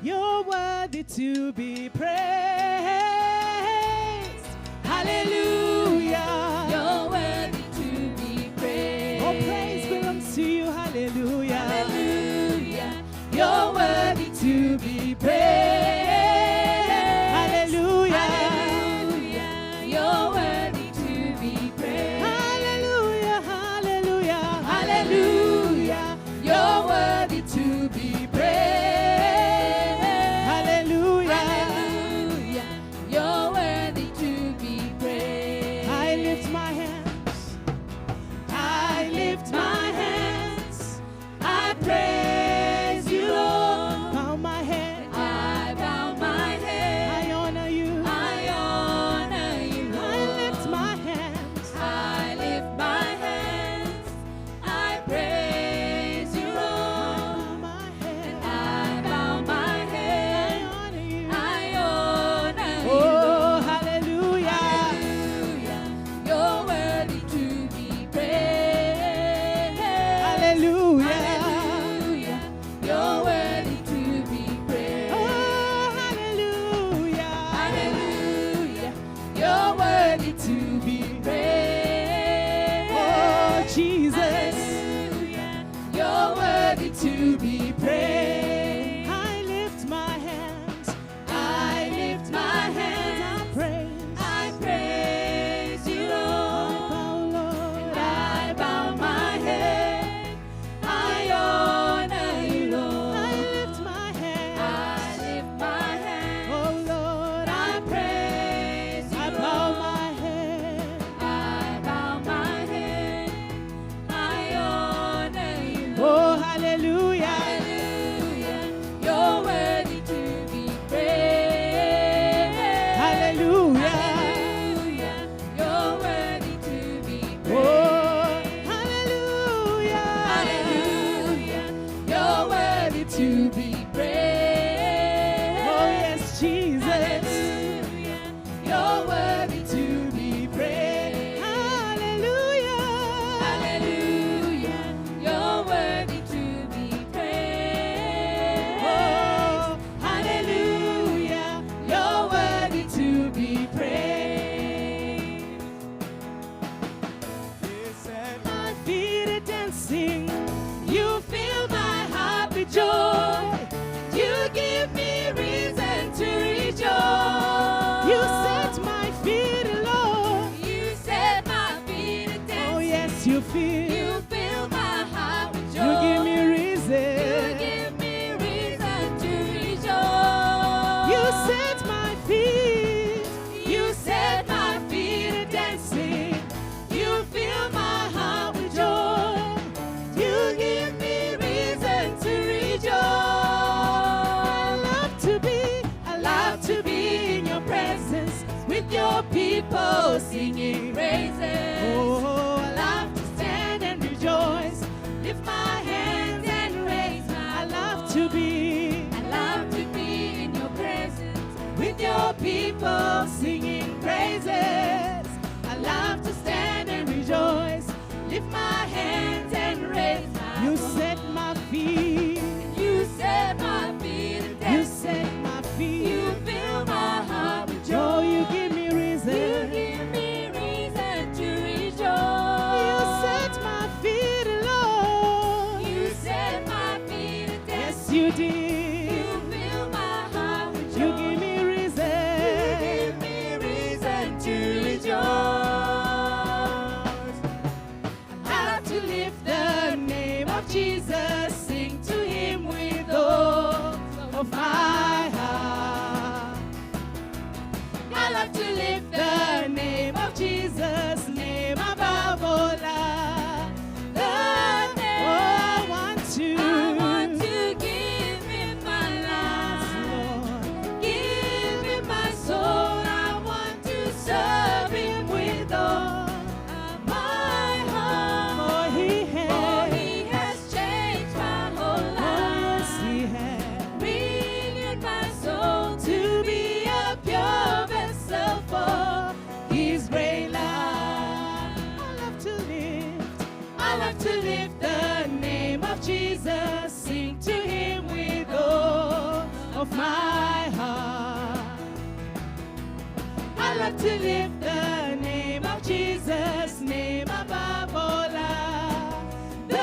You're worthy to be praised. Hallelujah. You're worthy to be praised. All praise belongs to you. Hallelujah. Hallelujah. You're worthy to be praised. Hallelujah. Hallelujah. You're worthy to be praised. Hallelujah. Hallelujah. Hallelujah. You're worthy to be praised. Hallelujah. Hallelujah. You're worthy to be praised. I lift my hands. I lift my hands. I praise you, Lord. Bow my head. I bow my head. I honor you. I honor you, I Lord. lift my hands. I lift my hands. I praise you, Lord. Bow my head. I bow my I head. honor you. I honor you, Oh, Lord. hallelujah. Hallelujah. You're worthy to be praised. Hallelujah. Hallelujah. You're worthy to be praised. Oh, hallelujah. Hallelujah. You're worthy to be praised. Oh, Jesus. Hallelujah. You're worthy to be praised. I lift my hands. I lift my hands. I praise. I praise you, Lord. Oh, Lord. I bow my head. I honor you, Lord. I lift my hands. I lift my hands. Oh, Lord. I praise you, I bow Lord. my head. I bow my head. I honor you, Oh, Lord. hallelujah. Hallelujah. You're worthy to be praised. Hallelujah. Hallelujah. You're worthy to be Oh, praised. hallelujah. Hallelujah. You're worthy to be praised. Oh, yes, Jesus. Hallelujah. You're worthy to be praised. Hallelujah. Hallelujah. You're worthy to be praised. Oh, hallelujah. You're worthy to be praised. At my feet are dancing. You fill my heart with joy. You give me reason to rejoice. You set my feet alone. You set my feet to dance. Oh, yes, you feel. You fill my heart with joy. You give me You reason. give me reason to rejoice. You set my feet. You set my feet Feet are dancing. You fill my heart with joy. You give me reason to rejoice. I love to be in your presence with your people singing praises. Oh, I love to stand and rejoice. Lift my hands and raise my I love to be in your presence. with your people singing praises. I love to stand and rejoice. Lift my hands and raise my You set my feet. You set my feet to You dance. set my feet. You fill my heart with Oh, joy. you give me You reason. give me reason to You rejoice. set my feet alone. You set my feet to dance. Yes, you You did. fill my heart with joy. You give me You reason. give me love to lift the name of Jesus, name above all else. The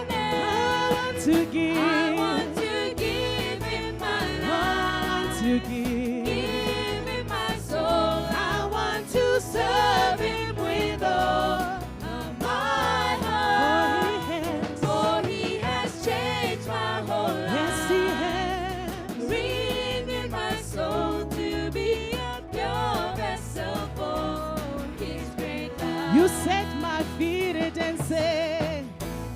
name I want to give. I want to give Him my life. To give. Give Him my soul. I want to serve Him with all of my heart. for He has changed my whole life. Yes, He has. Bringing my soul to be a pure vessel for His great love. You set my feet a dancing.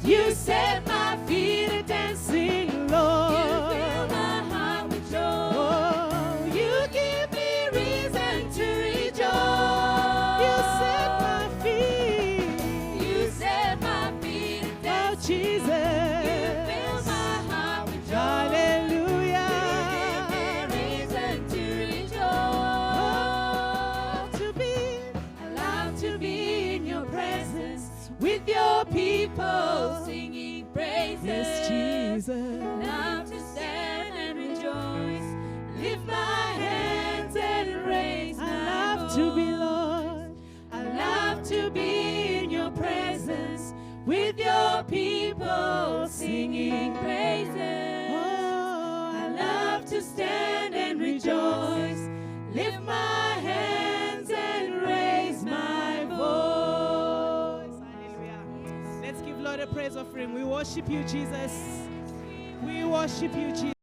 You set my feet a dancing, Lord. You fill my heart with joy. Oh, you give me reason to rejoice. You set my feet. You set my feet a Oh, dancing. Jesus. You fill my heart with joy. Hallelujah. You give me reason to Oh, rejoice. I love to be in your presence, with your people. singing praises. Yes, Jesus. Love to stand and rejoice, lift my hands and raise my I love to be, voice. Lord. I love to be in your presence, with your people singing praises. Oh, I love to stand and rejoice, lift my hands and raise my voice. Hallelujah. Let's give Lord a praise offering. We worship you, Jesus. We worship you, Jesus.